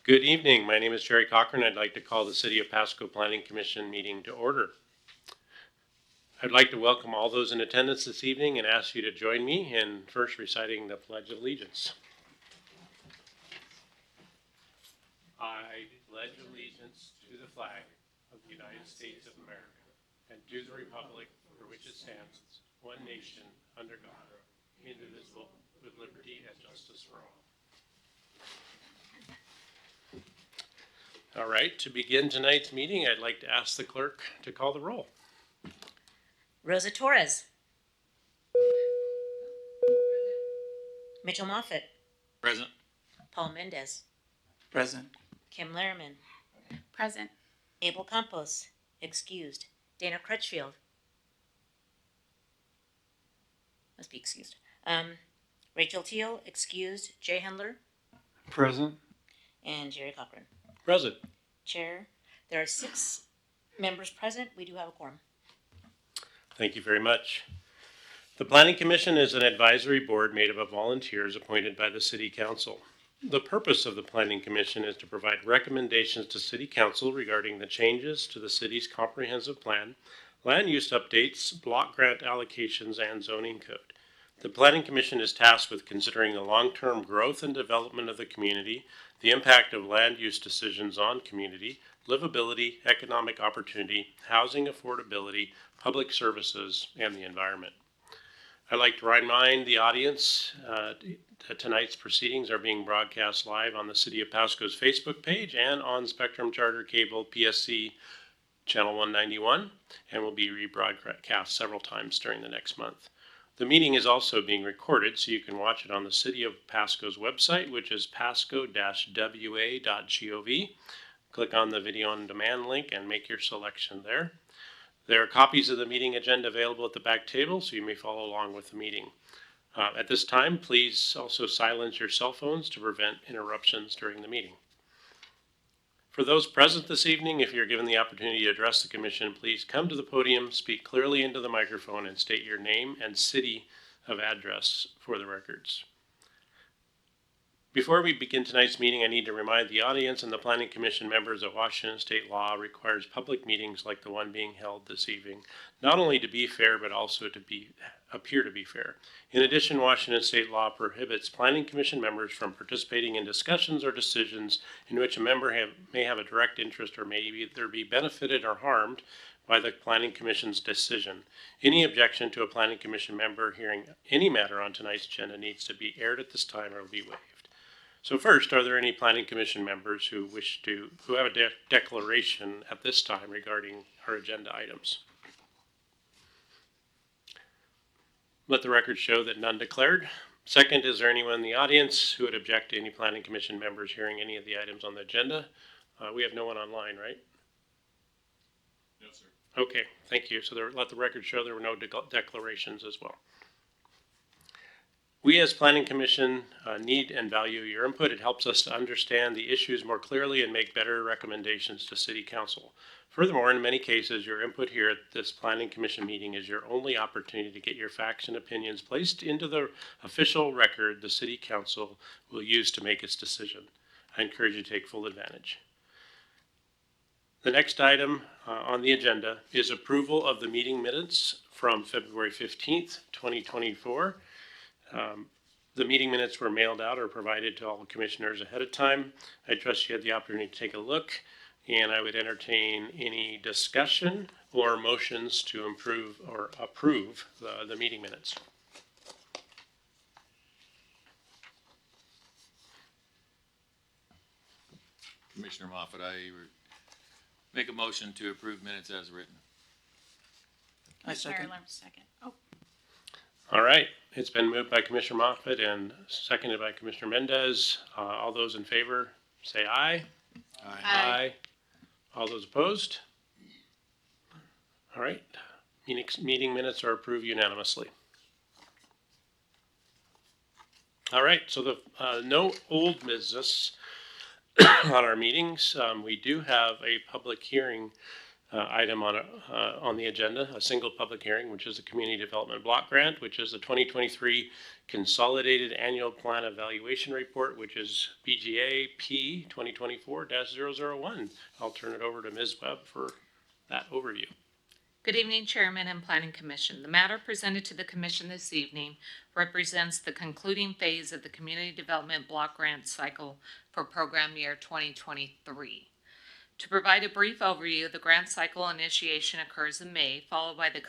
Good evening. My name is Jerry Cochran. I'd like to call the City of Pasco Planning Commission meeting to order. I'd like to welcome all those in attendance this evening and ask you to join me in first reciting the Pledge of Allegiance. I pledge allegiance to the flag of the United States of America and to the republic for which it stands, one nation, under God, indivisible, with liberty and justice for all. All right, to begin tonight's meeting, I'd like to ask the clerk to call the roll. Rosa Torres. Mitchell Moffitt. Present. Paul Mendez. Present. Kim Lehrman. Present. Abel Campos. Excused. Dana Crutchfield. Must be excused. Rachel Teal. Excused. Jay Hendler. Present. And Jerry Cochran. Present. Chair. There are 6 members present. We do have a quorum. Thank you very much. The Planning Commission is an advisory board made up of volunteers appointed by the City Council. The purpose of the Planning Commission is to provide recommendations to City Council regarding the changes to the city's comprehensive plan, land use updates, block grant allocations, and zoning code. The Planning Commission is tasked with considering the long-term growth and development of the community, the impact of land use decisions on community, livability, economic opportunity, housing affordability, public services, and the environment. I'd like to remind the audience that tonight's proceedings are being broadcast live on the City of Pasco's Facebook page and on Spectrum Charter Cable PSC Channel 191, and will be rebroadcast several times during the next month. The meeting is also being recorded, so you can watch it on the City of Pasco's website, which is pasco-wa.gov. Click on the video on demand link and make your selection there. There are copies of the meeting agenda available at the back table, so you may follow along with the meeting. At this time, please also silence your cell phones to prevent interruptions during the meeting. For those present this evening, if you're given the opportunity to address the commission, please come to the podium, speak clearly into the microphone, and state your name and city of address for the records. Before we begin tonight's meeting, I need to remind the audience and the Planning Commission members that Washington state law requires public meetings like the one being held this evening, not only to be fair, but also to appear to be fair. In addition, Washington state law prohibits Planning Commission members from participating in discussions or decisions in which a member may have a direct interest or may either be benefited or harmed by the Planning Commission's decision. Any objection to a Planning Commission member hearing any matter on tonight's agenda needs to be aired at this time or will be waived. So first, are there any Planning Commission members who have a declaration at this time regarding our agenda items? Let the record show that none declared. Second, is there anyone in the audience who would object to any Planning Commission members hearing any of the items on the agenda? We have no one online, right? No, sir. Okay, thank you. So let the record show there were no declarations as well. We as Planning Commission need and value your input. It helps us to understand the issues more clearly and make better recommendations to City Council. Furthermore, in many cases, your input here at this Planning Commission meeting is your only opportunity to get your facts and opinions placed into the official record the City Council will use to make its decision. I encourage you to take full advantage. The next item on the agenda is approval of the meeting minutes from February 15th, 2024. The meeting minutes were mailed out or provided to all commissioners ahead of time. I trust you had the opportunity to take a look, and I would entertain any discussion or motions to approve the meeting minutes. Commissioner Moffitt, I make a motion to approve minutes as written. I second. Second. Oh, All right, it's been moved by Commissioner Moffitt and seconded by Commissioner Mendez. All those in favor say aye. Aye. Aye. All those opposed? All right, meeting minutes are approved unanimously. All right, so the no old business on our meetings. We do have a public hearing item on the agenda, a single public hearing, which is the Community Development Block Grant, which is the 2023 Consolidated Annual Plan Evaluation Report, which is BGA P 2024-001. I'll turn it over to Ms. Webb for that overview. Good evening, Chairman and Planning Commission. The matter presented to the Commission this evening represents the concluding phase of the Community Development Block Grant Cycle for Program Year 2023. To provide a brief overview, the grant cycle initiation occurs in May, followed by the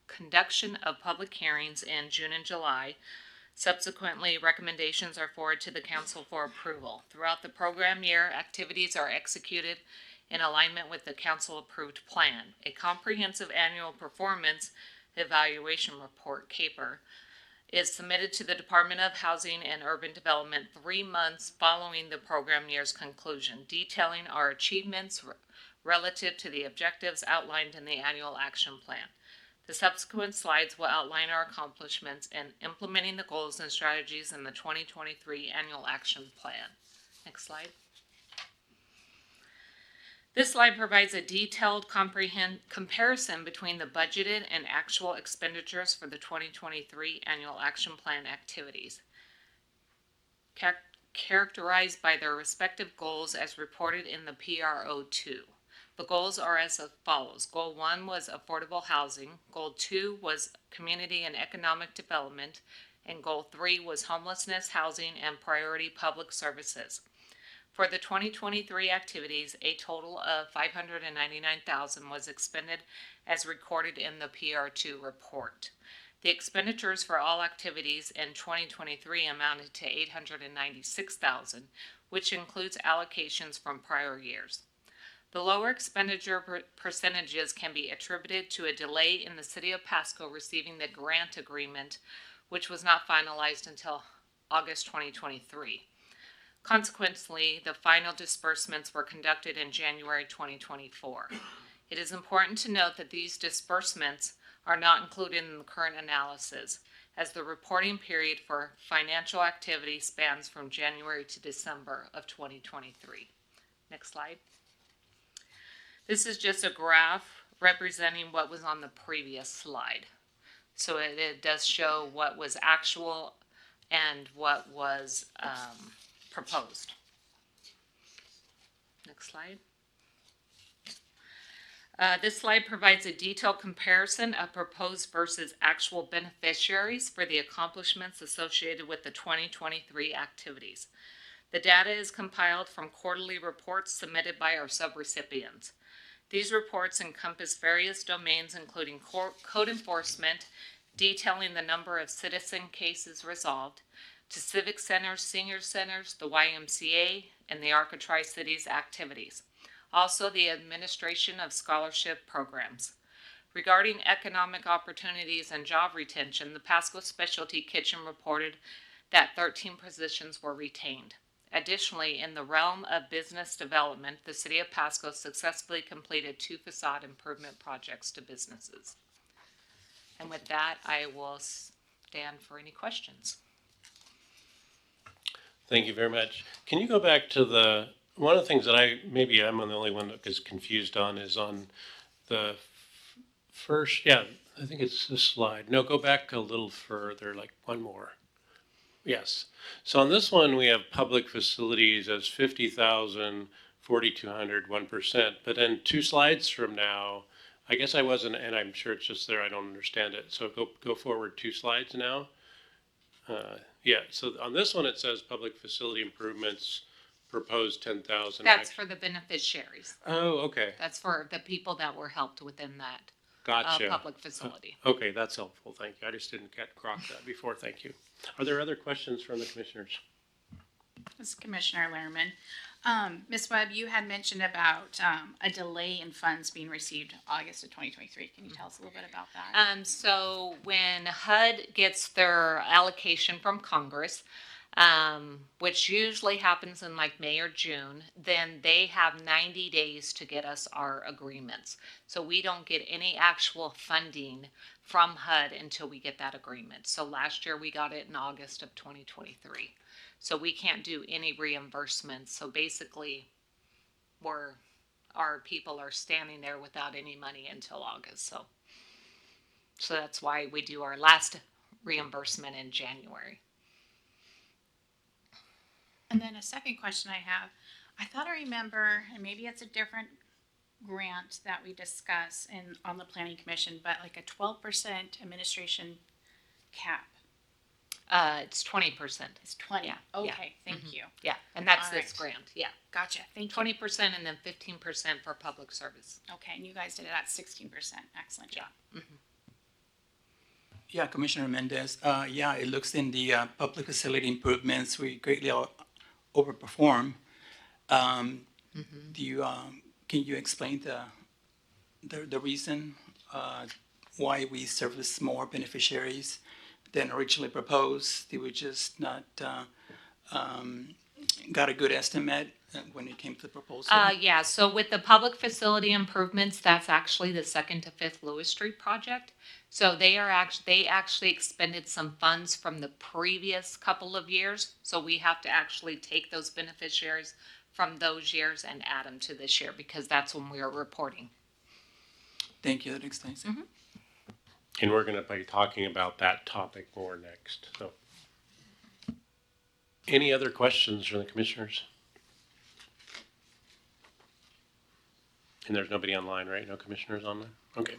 conduction of public hearings in June and July. Subsequently, recommendations are forwarded to the Council for approval. Throughout the program year, activities are executed in alignment with the Council-approved plan. A comprehensive annual performance evaluation report, CAPER, is submitted to the Department of Housing and Urban Development 3 months following the program year's conclusion, detailing our achievements relative to the objectives outlined in the annual action plan. The subsequent slides will outline our accomplishments in implementing the goals and strategies in the 2023 annual action plan. Next slide. This slide provides a detailed comparison between the budgeted and actual expenditures for the 2023 annual action plan activities, characterized by their respective goals as reported in the PRO2. The goals are as follows. Goal 1 was affordable housing, Goal 2 was community and economic development, and Goal 3 was homelessness, housing, and priority public services. For the 2023 activities, a total of $599,000 was expended as recorded in the PR2 report. The expenditures for all activities in 2023 amounted to $896,000, which includes allocations from prior years. The lower expenditure percentages can be attributed to a delay in the City of Pasco receiving the grant agreement, which was not finalized until August 2023. Consequently, the final disbursements were conducted in January 2024. It is important to note that these disbursements are not included in the current analysis, as the reporting period for financial activity spans from January to December of 2023. Next slide. This is just a graph representing what was on the previous slide. So it does show what was actual and what was proposed. Next slide. This slide provides a detailed comparison of proposed versus actual beneficiaries for the accomplishments associated with the 2023 activities. The data is compiled from quarterly reports submitted by our subrecipients. These reports encompass various domains, including code enforcement, detailing the number of citizen cases resolved, to civic centers, senior centers, the YMCA, and the Arca Tri-Cities activities. Also, the administration of scholarship programs. Regarding economic opportunities and job retention, the Pasco Specialty Kitchen reported that 13 positions were retained. Additionally, in the realm of business development, the City of Pasco successfully completed 2 facade improvement projects to businesses. And with that, I will stand for any questions. Thank you very much. Can you go back to one of the things that maybe I'm the only one that is confused on is on the first, I think it's this slide. No, go back a little further, like one more. Yes. So on this one, we have public facilities as 50,000, 4,200, 1%. But then 2 slides from now, I guess I wasn't, and I'm sure it's just there, I don't understand it. So go forward 2 slides now. So on this one, it says public facility improvements proposed 10,000. That's for the beneficiaries. Oh, okay. That's for the people that were helped within that Gotcha. public facility. Okay, that's helpful. Thank you. I just didn't grok that before. Thank you. Are there other questions from the commissioners? This is Commissioner Lehrman. Ms. Webb, you had mentioned about a delay in funds being received August of 2023. Can you tell us a little bit about that? So when HUD gets their allocation from Congress, which usually happens in like May or June, then they have 90 days to get us our agreements. So we don't get any actual funding from HUD until we get that agreement. So last year we got it in August of 2023. So we can't do any reimbursements. So basically we're our people are standing there without any money until August, so. So that's why we do our last reimbursement in January. And then a second question I have, I thought I remember, and maybe it's a different grant that we discuss on the planning commission, but like a 12% administration cap. It's 20%. It's 20. Yeah, Okay, thank you. Yeah, and that's All this right. grant, yeah. Gotcha, thank you. 20% and then 15% for public service. Okay, and you guys did it at 16%. Excellent job. Yeah, Commissioner Mendez. Yeah, it looks in the public facility improvements, we greatly overperform. Do you, can you explain the reason why we service more beneficiaries than originally proposed? Did we just not got a good estimate when it came to the proposal? Yeah, so with the public facility improvements, that's actually the 2nd to 5th Lewis Street project. So they actually expended some funds from the previous couple of years. So we have to actually take those beneficiaries from those years and add them to this year because that's when we are reporting. Thank you, that explains it. And we're gonna be talking about that topic more next, so. Any other questions from the commissioners? And there's nobody online, right? No commissioners online? Okay.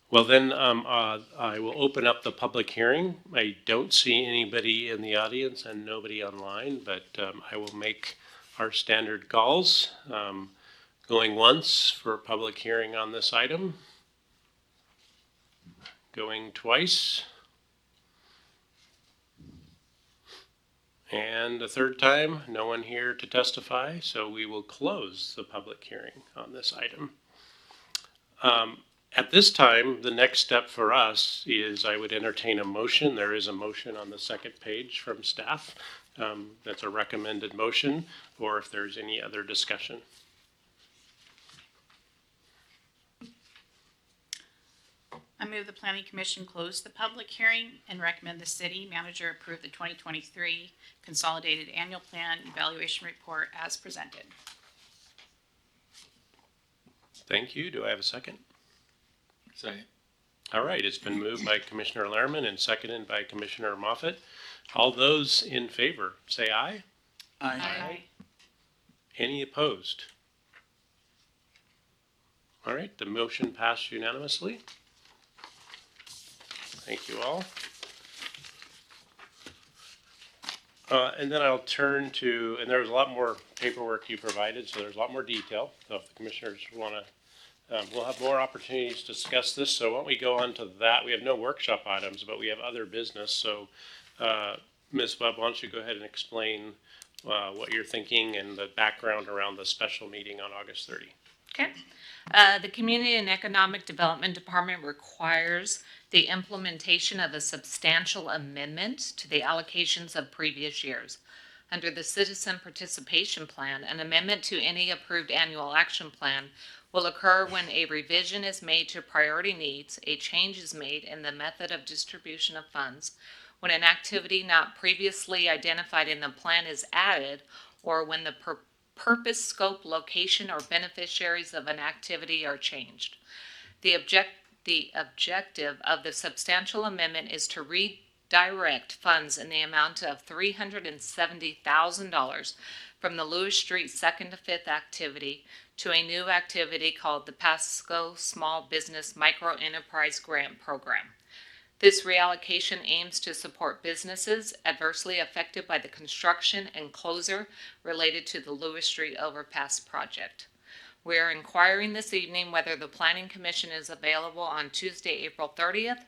Well, then, I will open up the public hearing. I don't see anybody in the audience and nobody online, but, I will make our standard calls. Going once for a public hearing on this item. Going twice. And a third time, no one here to testify, so we will close the public hearing on this item. At this time, the next step for us is I would entertain a motion. There is a motion on the second page from staff. That's a recommended motion, or if there's any other discussion. I move the planning commission close the public hearing and recommend the city manager approve the 2023 consolidated annual plan evaluation report as presented. Thank you. Do I have a second? Second. All right, it's been moved by Commissioner Lehrman and seconded by Commissioner Moffett. All those in favor, say aye. Aye. Any opposed? All right, the motion passed unanimously. Thank you all. And then I'll turn to, and there's a lot more paperwork you provided, so there's a lot more detail. So if the commissioners want to, we'll have more opportunities to discuss this. So why don't we go on to that? We have no workshop items, but we have other business. So Ms. Webb, why don't you go ahead and explain what you're thinking and the background around the special meeting on August 30. Okay. The Community and Economic Development Department requires the implementation of a substantial amendment to the allocations of previous years. Under the Citizen Participation Plan, an amendment to any approved annual action plan will occur when a revision is made to priority needs, a change is made in the method of distribution of funds, when an activity not previously identified in the plan is added, or when the purpose, scope, location, or beneficiaries of an activity are changed. The objective of the substantial amendment is to redirect funds in the amount of $370,000 from the Lewis Street 2nd to 5th activity to a new activity called the Pasco Small Business Micro Enterprise Grant Program. This reallocation aims to support businesses adversely affected by the construction and closure related to the Lewis Street Overpass project. We are inquiring this evening whether the Planning Commission is available on Tuesday, April 30th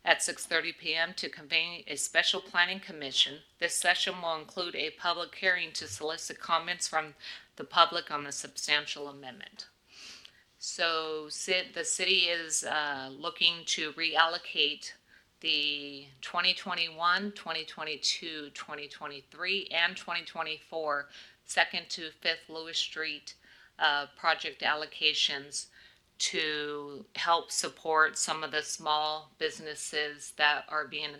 at 6:30 p.m. to convene a special Planning Commission. This session will include a public hearing to solicit comments from the public on the substantial amendment. So the city is looking to reallocate the 2021, 2022, 2023, and 2024 2nd to 5th Lewis Street project allocations to help support some of the small businesses that are being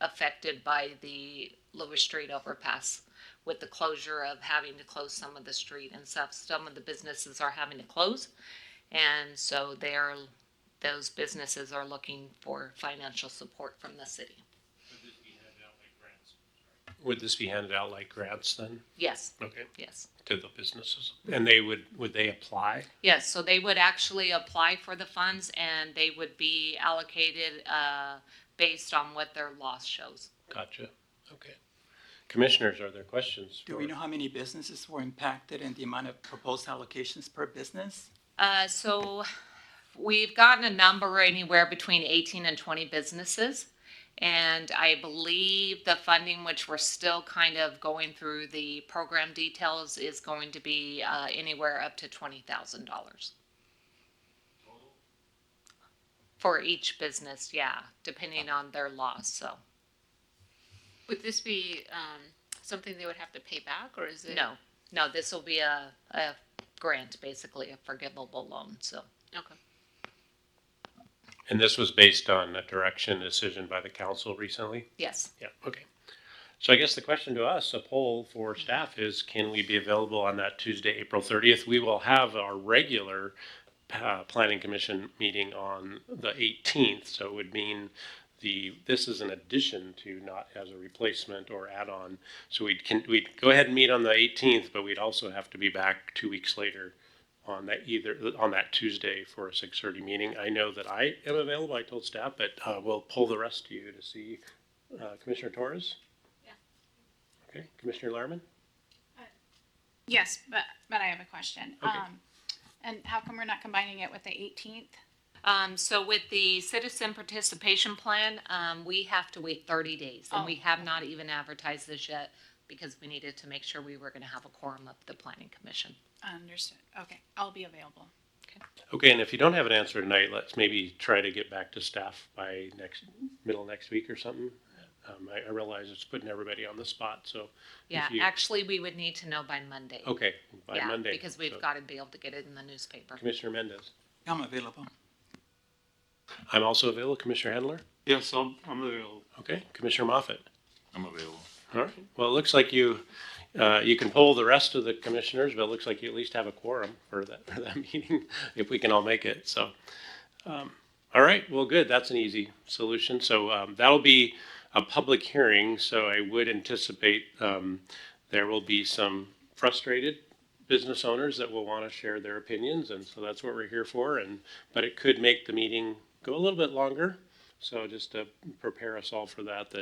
affected by the Lewis Street overpass. with the closure of having to close some of the street and stuff. Some of the businesses are having to close. And so those businesses are looking for financial support from the city. Would this be handed out like grants then? Yes, Okay, yes. to the businesses. And would they apply? Yes, so they would actually apply for the funds and they would be allocated, based on what their loss shows. Gotcha. Okay. Commissioners, are there questions? Do we know how many businesses were impacted and the amount of proposed allocations per business? So we've gotten a number anywhere between 18 and 20 businesses. And I believe the funding, which we're still kind of going through the program details, is going to be anywhere up to $20,000. For each business, yeah, depending on their loss, so. Would this be something they would have to pay back, or is it? No, this will be a grant, basically, a forgivable loan, so. Okay. And this was based on a direction decision by the council recently? Yes, Yeah, okay. So I guess the question to us, a poll for staff is, can we be available on that Tuesday, April 30th? We will have our regular planning commission meeting on the 18th, so it would mean this is an addition to, not as a replacement or add-on. So we'd go ahead and meet on the 18th, but we'd also have to be back 2 weeks later on that Tuesday for a 6:30 meeting. I know that I am available, I told staff, but we'll pull the rest of you to see Commissioner Torres. Yeah. Okay, Commissioner Larman? Yes, but I have a question. Okay. And how come we're not combining it with the 18th? so with the citizen participation plan, we have to wait 30 days. And we have not even advertised this yet because we needed to make sure we were gonna have a quorum of the planning commission. Understood. Okay, I'll be available. Okay, and if you don't have an answer tonight, let's maybe try to get back to staff by middle of next week or something. I realize it's putting everybody on the spot, so. Yeah, if you- actually, we would need to know by Monday. Okay, by Yeah, Monday. because we've So, gotta be able to get it in the newspaper. Commissioner Mendez. I'm available. I'm also available. Commissioner Handler? Yes, I'm available. Okay, Commissioner Moffett? I'm available. All right, well, it looks like you can poll the rest of the commissioners, but it looks like you at least have a quorum for that meeting, if we can all make it, so. All right, well, good, that's an easy solution, so that'll be a public hearing, so I would anticipate there will be some frustrated business owners that will want to share their opinions, and so that's what we're here for, but it could make the meeting go a little bit longer, so just to prepare us all for that,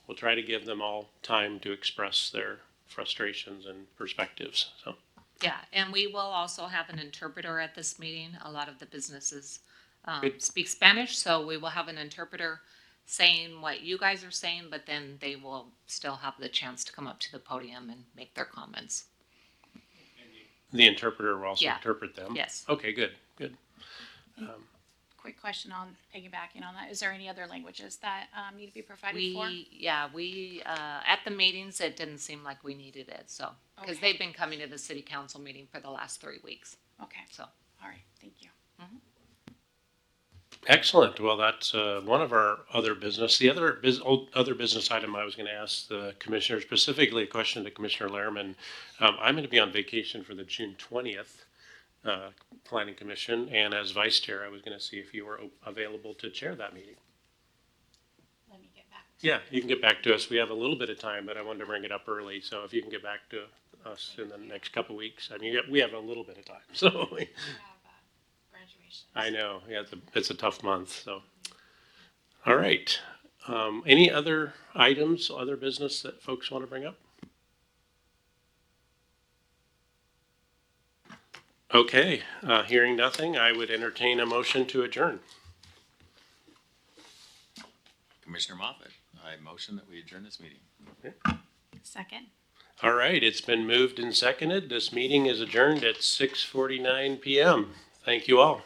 we'll try to give them all time to express their frustrations and perspectives, so. Yeah, and we will also have an interpreter at this meeting. A lot of the businesses Good. speak Spanish, so we will have an interpreter saying what you guys are saying, but then they will still have the chance to come up to the podium and make their comments. The interpreter will also Yeah. interpret them? Yes. Okay, good. Quick question on piggybacking on that. Is there any other languages that need to be provided for? We at the meetings, it didn't seem like we needed it, so, because Okay. they've been coming to the city council meeting for the last 3 weeks, Okay, so. all right, thank you. Excellent. Well, that's one of our other business. The other business item I was going to ask the commissioner, specifically a question to Commissioner Lehrman. I'm going to be on vacation for the June 20th Planning Commission, and as vice chair, I was going to see if you were available to chair that meeting. Let me get back. Yeah, you can get back to us. We have a little bit of time, but I wanted to bring it up early, so if you can get back to us in the next couple weeks. I mean, we have a little bit of time, so. I have graduation. I know, yeah, it's a tough month, so. All right, any other items, other business that folks want to bring up? Okay, hearing nothing, I would entertain a motion to adjourn. Commissioner Moffett, I motion that we adjourn this meeting. Second. All right, it's been moved and seconded. This meeting is adjourned at 6:49 PM. Thank you all.